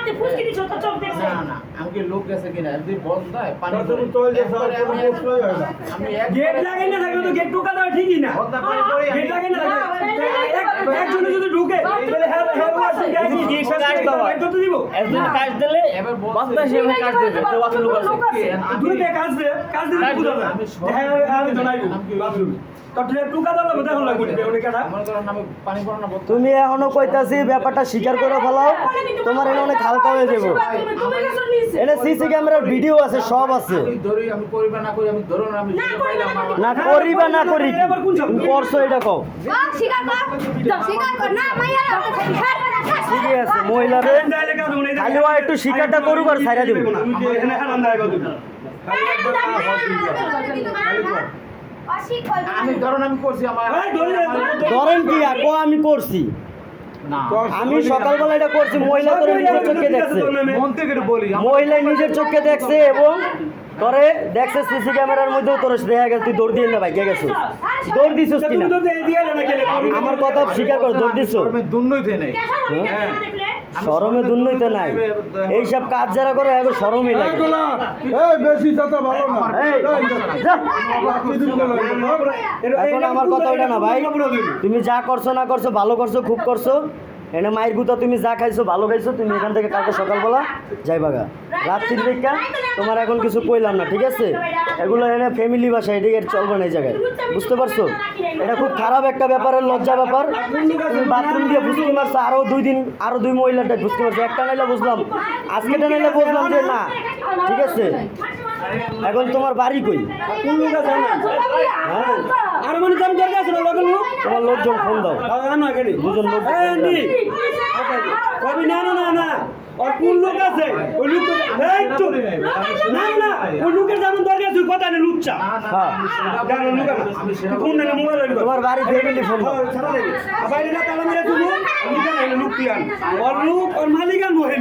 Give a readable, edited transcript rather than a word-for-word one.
রাতে ফুসকি দিছো তো চোখ দেখছে না না আমাকে লোক গেছে কিনা যদি বন্ধ হয় পানি তুমি তো যে আমি গেট লাগাই না থাকলে তো গেট ঢোকা দেওয়া ঠিকই না। বন্ধ করে পড়ি গেট লাগাই না থাকলে একজন যদি ঢুকে তাহলে হ্যাঁ আসুন গাড়ি দিয়ে কাজ দাও কত দিব একজন কাজ দিলে এবার বলছে বাচ্চা সে কাজ দেবে তো বাচ্চা লোক আছে দুইটা কাজ দিলে বুঝা যায় হ্যাঁ আমি জানাইবো বাথরুমে তাহলে ঢোকা দেওয়া লাগবে দেখুন লাগবে অনেক কাটা মনে করেন আমি পানি পড়া না বলতে তুমি এখনো কইতাছি ব্যাপারটা স্বীকার করে ফেলাও, তোমার এটা অনেক হালকা হয়ে যাবো। তুমি গেছো নিচে এটা সিসি ক্যামেরার ভিডিও আছে, সব আছে। আমি ধরি আমি করিবা না করি আমি ধরুন আমি না, শুনতে পাইলাম আমার না করি বা না করি কি? তুমি করছো এটা কও। স্বীকার কর না মাইয়া ঠিকই আছে, মহিলাদের খালি ও একটু স্বীকারটা করুক আর ছাইরা দিব। এখানে হারাম দেয় আমি ধরুন আমি করছি আমার ধরেন কি আকো আমি করছি, না আমি সকালবেলা এটা করছি, মহিলা তোর নিজের চোখে দেখছে, মন থেকে বলি মহিলা নিজের চোখে দেখছে এবং তোরে দেখছে সিসি ক্যামেরার মধ্যেও তোর দেখা গেছে তুই দৌড় দিয়ে না ভাই গেছো, দৌড় দিছিস কিনা? আমার কথা স্বীকার কর, দৌড় দিছো। দুর্নইতে নেই শরমে দুর্নীতি নাই, এইসব কাজ যারা করে এখন শরমই লাগে। এই বেশি কথা ভালো না এই, যা। এখন আমার কথা ওইটা না ভাই, তুমি যা করছো না করছো ভালো করছো, খুব করছো। এনে মায়ের গুতা তুমি যা খাইছো ভালো খাইছো, তুমি এখান থেকে কালকে সকালবেলা যাইবাগা। রাত্রির দিকটা তোমার এখন কিছু কইলাম না, ঠিক আছে? এগুলো এনে ফ্যামিলি বাসা, এদিকে চলবে না এই জায়গায়, বুঝতে পারছো? এটা খুব খারাপ একটা ব্যাপারের লজ্জা ব্যাপার। তুমি বাথরুম দিয়ে ফুসকি মারছো, আরো দুই মহিলাটা ফুসকি মারছো, একটা নাইলে বুঝলাম, আজকেটা নাইলে বুঝলাম যে না, ঠিক আছে? এখন তোমার বাড়ি কই? আর মানে দাম দরকার আছে না লগন লোক তোমার লোকজন ফোন দাও, না কেন দুজন লোক এই আন্টি কবি না না না না আর কোন লোক আছে ওই লোক এই তো না না ওই লোকের যেমন দরকার আছে কথা নেই লুচ্চা হ্যাঁ, আমি সেটা কোন না মোবাইল তোমার বাড়ি ফ্যামিলি ফোন দাও। ছাড়া দেবে আবার এটা তালা মেরে তুমি আমি কেন লোক পিয়ান আর লোক আর মালিকান মহিলা